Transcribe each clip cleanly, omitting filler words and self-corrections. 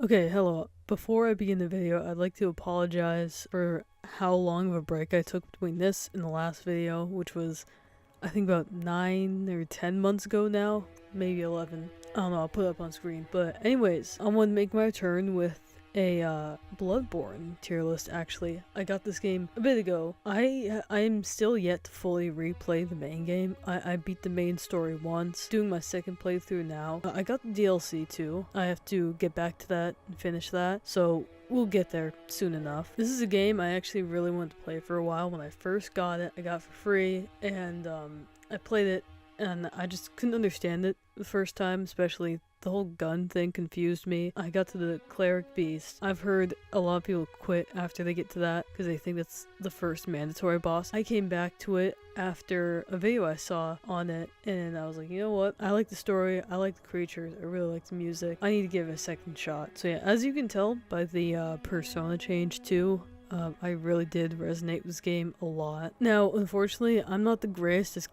Okay, hello. Before I begin the video, I'd like to apologize for how long of a break I took between this and the last video, which was, I think, about 9 or 10 months ago now, maybe 11. I don't know, I'll put it up on screen. But anyways, I'm gonna make my return with a Bloodborne tier list. Actually, I got this game a bit ago. I am still yet to fully replay the main game. I beat the main story once, doing my second playthrough now. I got the DLC too. I have to get back to that and finish that, so we'll get there soon enough. This is a game I actually really wanted to play for a while. When I first got it, I got it for free, and I played it, and I just couldn't understand it the first time, especially the whole gun thing confused me. I got to the cleric beast. I've heard a lot of people quit after they get to that because they think that's the first mandatory boss. I came back to it after a video I saw on it, and I was like, you know what? I like the story, I like the creatures, I really like the music. I need to give it a second shot. So yeah, as you can tell by the persona change too, I really did resonate with this game a lot. Now, unfortunately, I'm not the greatest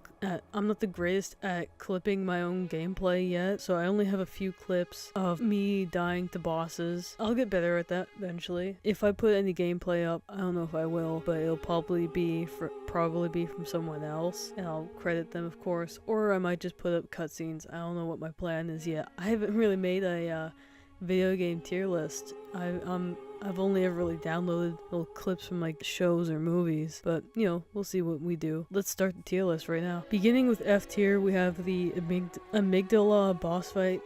at clipping my own gameplay yet, so I only have a few clips of me dying to bosses. I'll get better at that eventually. If I put any gameplay up, I don't know if I will, but it'll probably be from someone else, and I'll credit them, of course, or I might just put up cutscenes. I don't know what my plan is yet. I haven't really made a video game tier list. I've only ever really downloaded little clips from like shows or movies, but you know, we'll see what we do. Let's start the tier list right now. Beginning with F tier, we have the amygdala boss fight.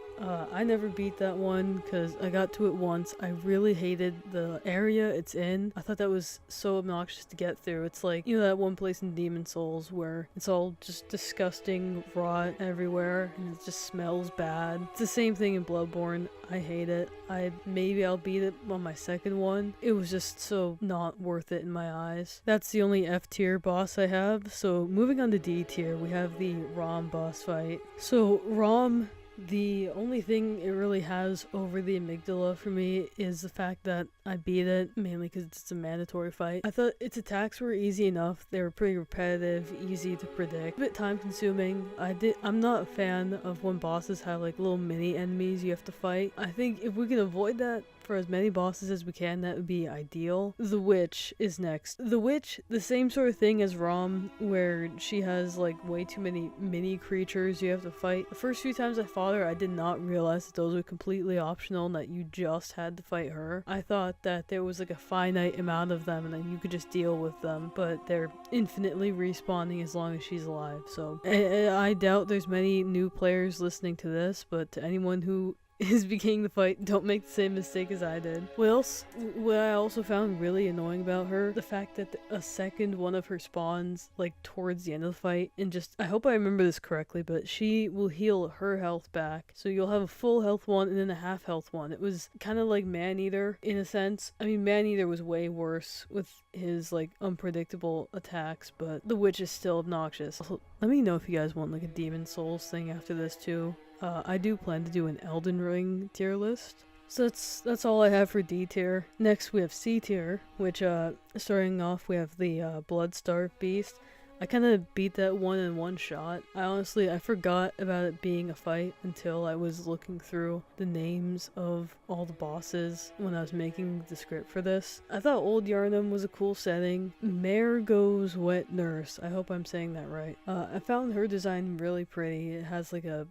I never beat that one because I got to it once. I really hated the area it's in. I thought that was so obnoxious to get through. It's like, you know, that one place in Demon Souls where it's all just disgusting rot everywhere and it just smells bad. It's the same thing in Bloodborne. I hate it. Maybe I'll beat it on my second one. It was just so not worth it in my eyes. That's the only F tier boss I have. So moving on to D tier, we have the Rom boss fight. So Rom, the only thing it really has over the amygdala for me is the fact that I beat it, mainly because it's a mandatory fight. I thought its attacks were easy enough. They were pretty repetitive, easy to predict, a bit time consuming. I'm not a fan of when bosses have like little mini enemies you have to fight. I think if we can avoid that for as many bosses as we can, that would be ideal. The Witch is next. The Witch, the same sort of thing as Rom, where she has like way too many mini creatures you have to fight. The first few times I fought her, I did not realize that those were completely optional and that you just had to fight her. I thought that there was like a finite amount of them and then you could just deal with them, but they're infinitely respawning as long as she's alive. So I doubt there's many new players listening to this, but to anyone who is beginning the fight, don't make the same mistake as I did. What I also found really annoying about her, the fact that a second one of her spawns like towards the end of the fight, and just, I hope I remember this correctly, but she will heal her health back. So you'll have a full health one and then a half health one. It was kind of like Maneater in a sense. I mean, Maneater was way worse with his like unpredictable attacks, but the Witch is still obnoxious. Also, let me know if you guys want like a Demon Souls thing after this too. I do plan to do an Elden Ring tier list. So that's all I have for D tier. Next we have C tier, which starting off we have the Bloodstarved Beast. I kind of beat that one in one shot. I forgot about it being a fight until I was looking through the names of all the bosses when I was making the script for this. I thought Old Yarnum was a cool setting. Margot's Wet Nurse, I hope I'm saying that right. I found her design really pretty. It has like a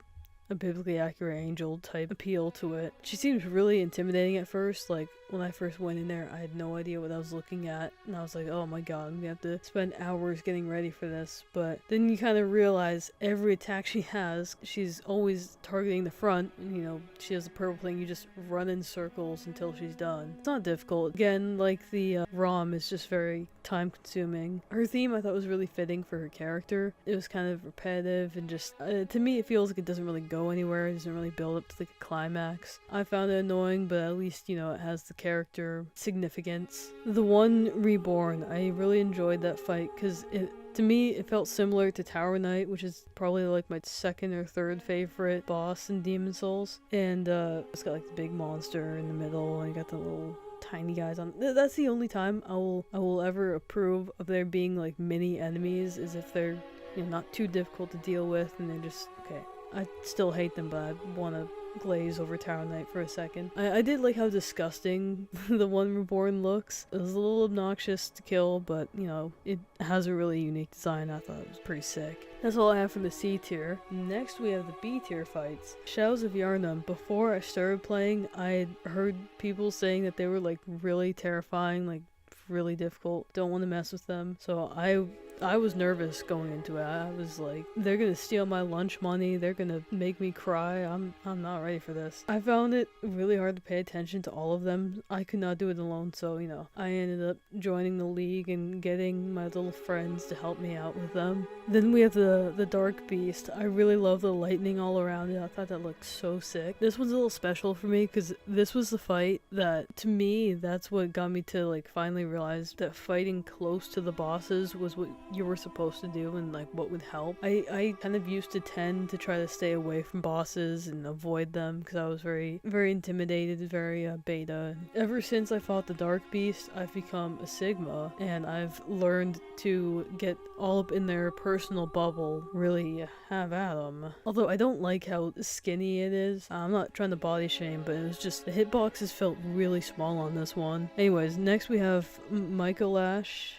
biblically accurate angel type appeal to it. She seems really intimidating at first. Like when I first went in there, I had no idea what I was looking at, and I was like, oh my god, I'm gonna have to spend hours getting ready for this. But then you kind of realize every attack she has, she's always targeting the front, and you know, she has the purple thing, you just run in circles until she's done. It's not difficult. Again, like the ROM is just very time consuming. Her theme I thought was really fitting for her character. It was kind of repetitive and just, to me it feels like it doesn't really go anywhere. It doesn't really build up to like a climax. I found it annoying, but at least, you know, it has the character significance. The one Reborn, I really enjoyed that fight because to me it felt similar to Tower Knight, which is probably like my second or third favorite boss in Demon Souls. And it's got like the big monster in the middle and you got the little tiny guys on. That's the only time I will ever approve of there being like mini enemies, is if they're, you know, not too difficult to deal with and they're just okay. I still hate them, but I want to glaze over Tower Knight for a second. I did like how disgusting the one reborn looks. It was a little obnoxious to kill, but you know, it has a really unique design. I thought it was pretty sick. That's all I have for the C tier. Next we have the B tier fights. Shadows of Yharnam. Before I started playing, I had heard people saying that they were like really terrifying, like really difficult. Don't want to mess with them. So I was nervous going into it. I was like, they're gonna steal my lunch money, they're gonna make me cry. I'm not ready for this. I found it really hard to pay attention to all of them. I could not do it alone, so you know, I ended up joining the league and getting my little friends to help me out with them. Then we have the Dark Beast. I really love the lightning all around it. I thought that looked so sick. This one's a little special for me because this was the fight that, to me, that's what got me to like finally realize that fighting close to the bosses was what you were supposed to do and like what would help. I kind of used to tend to try to stay away from bosses and avoid them because I was very intimidated, very beta. Ever since I fought the Dark Beast, I've become a Sigma and I've learned to get all up in their personal bubble, really have at them. Although I don't like how skinny it is. I'm not trying to body shame, but it was just the hitboxes felt really small on this one. Anyways, next we have Miko Lash.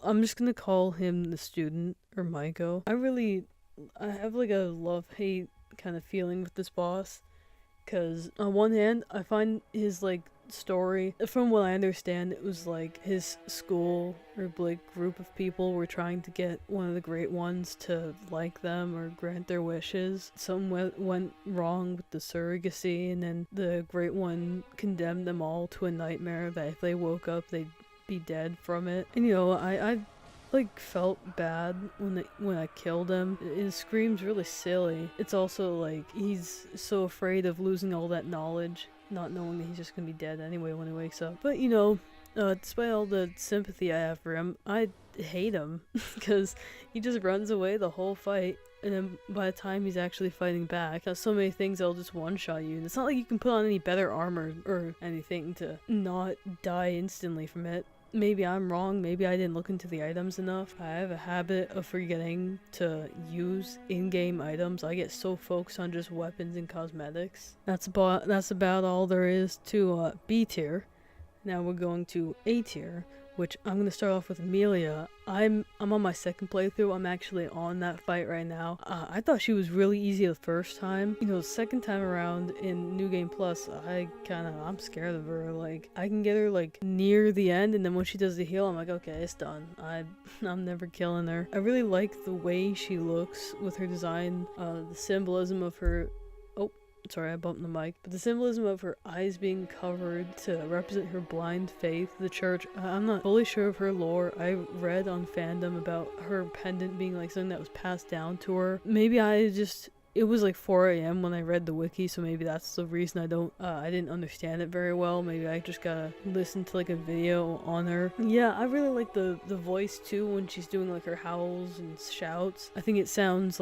I'm just gonna call him the student, or Maiko. I have like a love-hate kind of feeling with this boss, because on one hand, I find his like story, from what I understand, it was like his school or like group of people were trying to get one of the Great Ones to like them or grant their wishes. Something went wrong with the surrogacy, and then the Great One condemned them all to a nightmare that if they woke up, they'd be dead from it. And you know, I like felt bad when I killed him. His scream's really silly. It's also like he's so afraid of losing all that knowledge, not knowing that he's just gonna be dead anyway when he wakes up. But you know, despite all the sympathy I have for him, I hate him because he just runs away the whole fight, and then by the time he's actually fighting back, there's so many things that'll just one-shot you, and it's not like you can put on any better armor or anything to not die instantly from it. Maybe I'm wrong, maybe I didn't look into the items enough. I have a habit of forgetting to use in-game items. I get so focused on just weapons and cosmetics. That's about all there is to B tier. Now we're going to A tier, which I'm going to start off with Amelia. I'm on my second playthrough. I'm actually on that fight right now. I thought she was really easy the first time. You know, second time around in New Game Plus, I'm scared of her. Like, I can get her like near the end, and then when she does the heal, I'm like, okay, it's done. I'm never killing her. I really like the way she looks with her design, the symbolism of her. Sorry, I bumped the mic. But the symbolism of her eyes being covered to represent her blind faith, the church. I'm not fully sure of her lore. I read on fandom about her pendant being like something that was passed down to her. Maybe it was like 4 a.m. when I read the wiki, so maybe that's the reason I didn't understand it very well. Maybe I just gotta listen to like a video on her. Yeah, I really like the voice too when she's doing like her howls and shouts. I think it sounds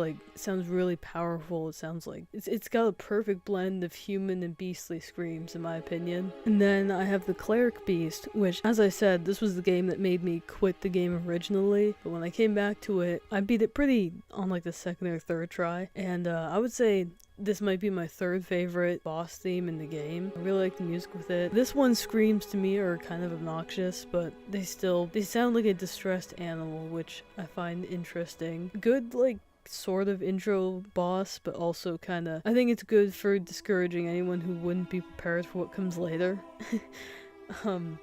really powerful. It sounds like it's got a perfect blend of human and beastly screams in my opinion. And then I have the Cleric Beast, which, as I said, this was the game that made me quit the game originally, but when I came back to it, I beat it pretty on like the second or third try, and I would say this might be my third favorite boss theme in the game. I really like the music with it. This one screams to me are kind of obnoxious, but they sound like a distressed animal, which I find interesting. Good, like, sort of intro boss, but also kind of, I think it's good for discouraging anyone who wouldn't be prepared for what comes later. And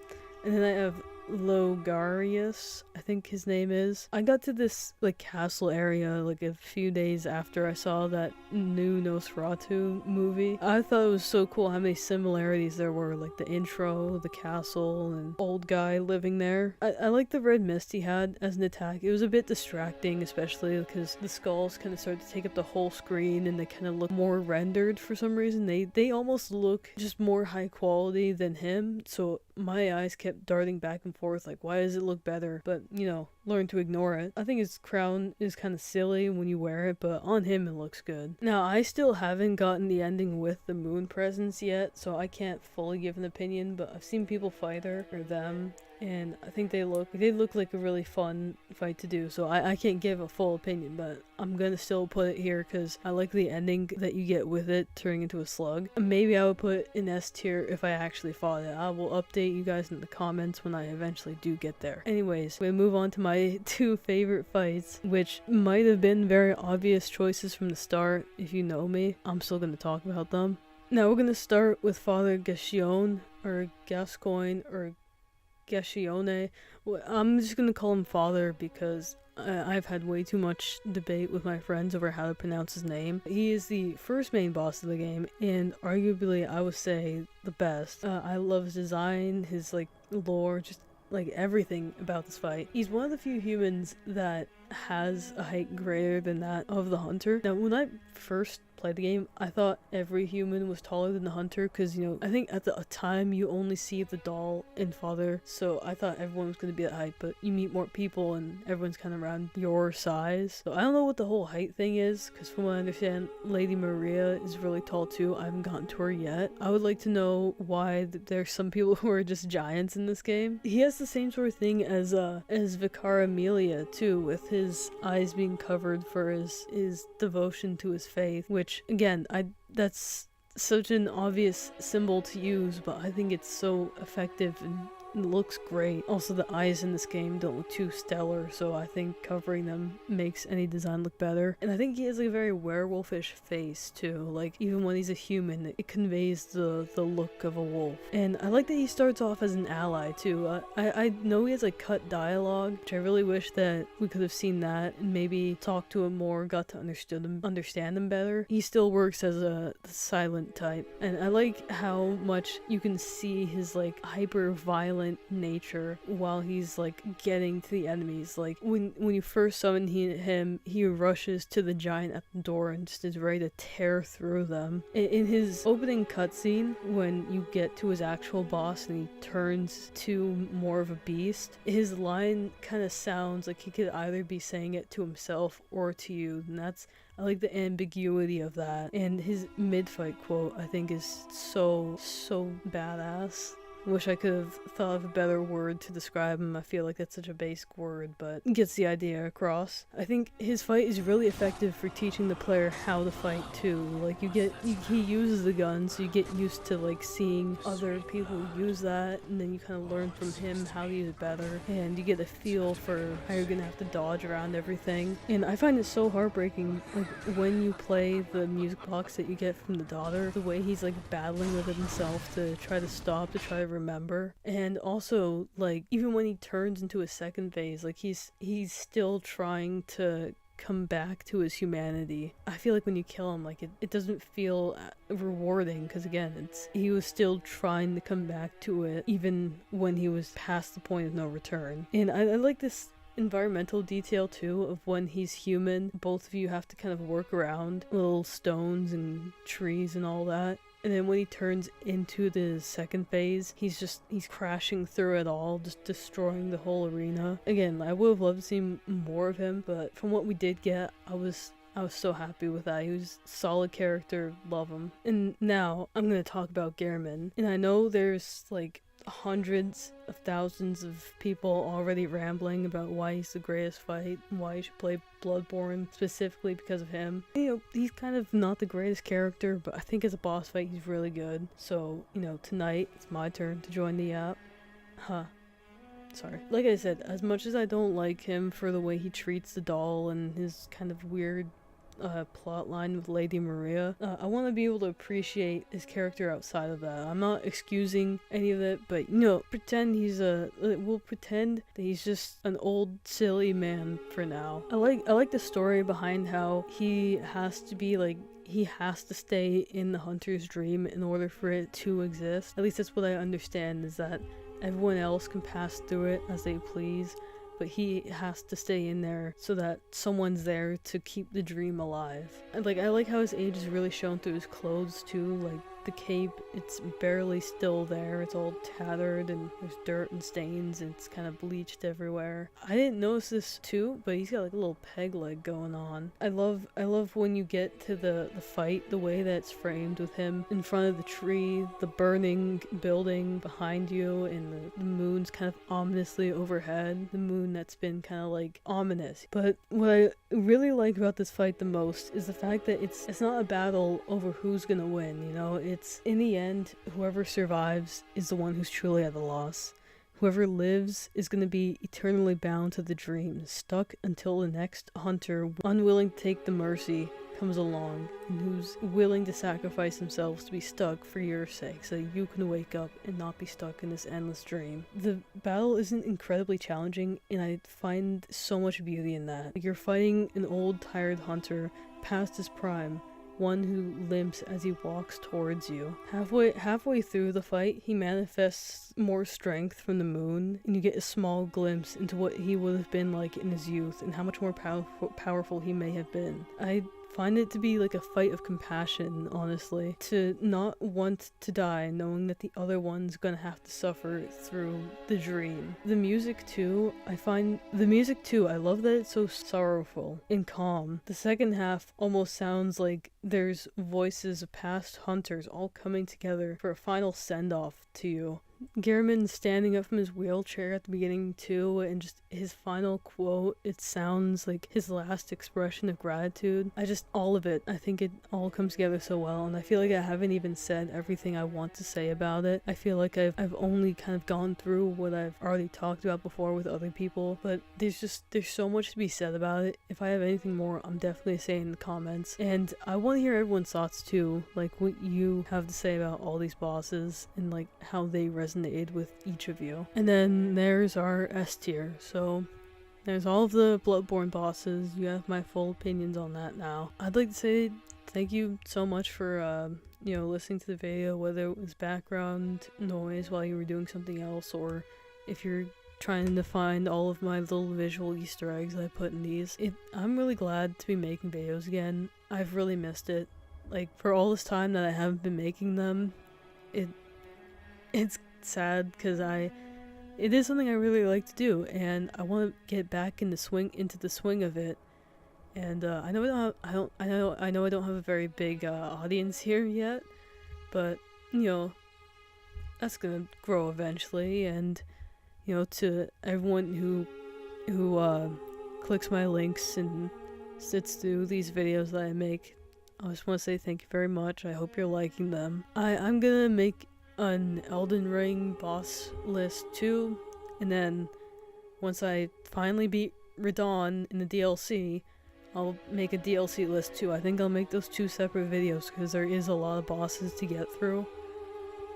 then I have Logarius, I think his name is. I got to this like castle area like a few days after I saw that new Nosferatu movie. I thought it was so cool how many similarities there were, like the intro, the castle, and old guy living there. I like the red mist he had as an attack. It was a bit distracting, especially because the skulls kind of start to take up the whole screen and they kind of look more rendered for some reason. They almost look just more high quality than him, so my eyes kept darting back and forth like, why does it look better? But you know, learn to ignore it. I think his crown is kind of silly when you wear it, but on him it looks good. Now, I still haven't gotten the ending with the moon presence yet, so I can't fully give an opinion, but I've seen people fight her or them, and I think they look like a really fun fight to do. So I can't give a full opinion, but I'm gonna still put it here because I like the ending that you get with it turning into a slug. Maybe I would put an S tier if I actually fought it. I will update you guys in the comments when I eventually do get there. Anyways, we move on to my 2 favorite fights, which might have been very obvious choices from the start. If you know me, I'm still gonna talk about them. Now we're gonna start with Father Gascoigne, or Gascoigne, or Gascione. I'm just gonna call him Father because I've had way too much debate with my friends over how to pronounce his name. He is the first main boss of the game, and arguably I would say the best. I love his design, his like lore, just like everything about this fight. He's one of the few humans that has a height greater than that of the hunter. Now when I first played the game, I thought every human was taller than the hunter because, you know, I think at the time you only see the doll and Father, so I thought everyone was going to be that height, but you meet more people and everyone's kind of around your size. So I don't know what the whole height thing is, because from what I understand, Lady Maria is really tall too. I haven't gotten to her yet. I would like to know why there's some people who are just giants in this game. He has the same sort of thing as Vicar Amelia too, with his eyes being covered for his devotion to his faith, which again, that's such an obvious symbol to use, but I think it's so effective and it looks great. Also, the eyes in this game don't look too stellar, so I think covering them makes any design look better. And I think he has like a very werewolfish face too. Like even when he's a human, it conveys the look of a wolf. And I like that he starts off as an ally too. I know he has like cut dialogue, which I really wish that we could have seen that and maybe talked to him more, got to understand him better. He still works as a silent type, and I like how much you can see his like hyper violent nature while he's like getting to the enemies. Like when you first summon him, he rushes to the giant at the door and just is ready to tear through them. In his opening cutscene, when you get to his actual boss and he turns to more of a beast, his line kind of sounds like he could either be saying it to himself or to you, and I like the ambiguity of that. And his mid-fight quote I think is so badass. Wish I could have thought of a better word to describe him. I feel like that's such a basic word, but gets the idea across. I think his fight is really effective for teaching the player how to fight too. Like he uses the gun, so you get used to like seeing other people use that, and then you kind of learn from him how to use it better, and you get a feel for how you're gonna have to dodge around everything. And I find it so heartbreaking, like when you play the music box that you get from the daughter, the way he's like battling with himself to try to stop, to try to remember. And also like even when he turns into a second phase, like he's still trying to come back to his humanity. I feel like when you kill him, like it doesn't feel rewarding, because again, he was still trying to come back to it even when he was past the point of no return. And I like this environmental detail too, of when he's human, both of you have to kind of work around little stones and trees and all that. And then when he turns into the second phase, he's crashing through it all, just destroying the whole arena. Again, I would have loved to see more of him, but from what we did get, I was so happy with that. He was a solid character, love him. And now I'm gonna talk about Gehrman. And I know there's like hundreds of thousands of people already rambling about why he's the greatest fight and why you should play Bloodborne specifically because of him. You know, he's kind of not the greatest character, but I think as a boss fight he's really good. So, you know, tonight it's my turn to join the app. Sorry. Like I said, as much as I don't like him for the way he treats the doll and his kind of weird plot line with Lady Maria, I want to be able to appreciate his character outside of that. I'm not excusing any of it, but you know, we'll pretend that he's just an old silly man for now. I like the story behind how he has to stay in the hunter's dream in order for it to exist. At least that's what I understand, is that everyone else can pass through it as they please, but he has to stay in there so that someone's there to keep the dream alive. And I like how his age is really shown through his clothes too. Like the cape, it's barely still there. It's all tattered and there's dirt and stains and it's kind of bleached everywhere. I didn't notice this too, but he's got like a little peg leg going on. I love when you get to the fight, the way that it's framed with him in front of the tree, the burning building behind you, and the moon's kind of ominously overhead. The moon that's been kind of like ominous. But what I really like about this fight the most is the fact that it's not a battle over who's gonna win, you know? It's, in the end, whoever survives is the one who's truly at a loss. Whoever lives is going to be eternally bound to the dream, stuck until the next hunter, unwilling to take the mercy, comes along, and who's willing to sacrifice themselves to be stuck for your sake, so you can wake up and not be stuck in this endless dream. The battle isn't incredibly challenging, and I find so much beauty in that. You're fighting an old, tired hunter past his prime, one who limps as he walks towards you. Halfway through the fight, he manifests more strength from the moon, and you get a small glimpse into what he would have been like in his youth, and how much more powerful he may have been. I find it to be like a fight of compassion, honestly, to not want to die knowing that the other one's gonna have to suffer through the dream. The music too, I love that it's so sorrowful and calm. The second half almost sounds like there's voices of past hunters all coming together for a final send-off to you. Gehrman standing up from his wheelchair at the beginning too, and just his final quote, it sounds like his last expression of gratitude. All of it, I think it all comes together so well, and I feel like I haven't even said everything I want to say about it. I feel like I've only kind of gone through what I've already talked about before with other people, but there's so much to be said about it. If I have anything more, I'm definitely saying in the comments, and I want to hear everyone's thoughts too, like what you have to say about all these bosses, and like how they resonated with each of you. And then there's our S tier, so there's all of the Bloodborne bosses. You have my full opinions on that now. I'd like to say thank you so much for listening to the video, whether it was background noise while you were doing something else, or if you're trying to find all of my little visual Easter eggs I put in these. I'm really glad to be making videos again. I've really missed it. Like, for all this time that I haven't been making them, it's sad because it is something I really like to do, and I want to get back into the swing of it. And I know I don't have a very big audience here yet, but that's gonna grow eventually. And to everyone who clicks my links and sits through these videos that I make, I just want to say thank you very much. I hope you're liking them. I'm gonna make an Elden Ring boss list too, and then once I finally beat Radon in the DLC, I'll make a DLC list too. I think I'll make those two separate videos because there is a lot of bosses to get through.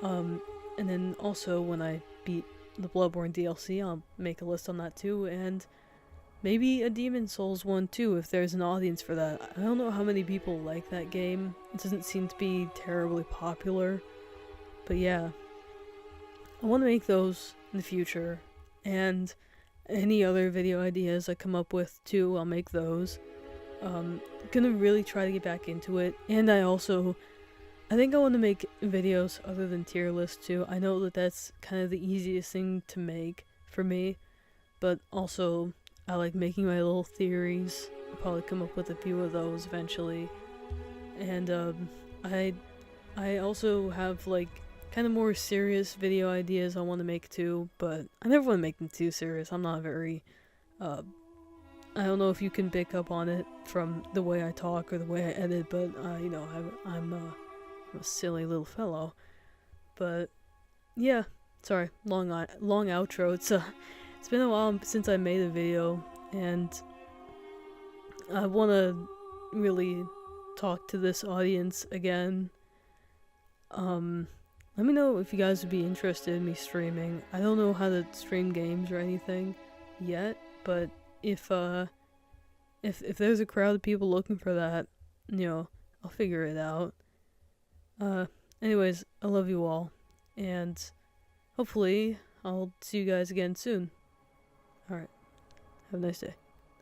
And then also when I beat the Bloodborne DLC, I'll make a list on that too, and maybe a Demon Souls one too if there's an audience for that. I don't know how many people like that game. It doesn't seem to be terribly popular. But yeah, I want to make those in the future, and any other video ideas I come up with too, I'll make those. Gonna really try to get back into it, and I think I want to make videos other than tier lists too. I know that that's kind of the easiest thing to make for me, but also I like making my little theories. I'll probably come up with a few of those eventually, and I also have like kind of more serious video ideas I want to make too, but I never want to make them too serious. I'm not very, I don't know if you can pick up on it from the way I talk or the way I edit, but, I'm a silly little fellow. But, yeah, sorry, long outro. It's been a while since I made a video, and I want to really talk to this audience again. Let me know if you guys would be interested in me streaming. I don't know how to stream games or anything yet, but if there's a crowd of people looking for that, I'll figure it out. Anyways, I love you all, and hopefully I'll see you guys again soon. Alright, have a nice day.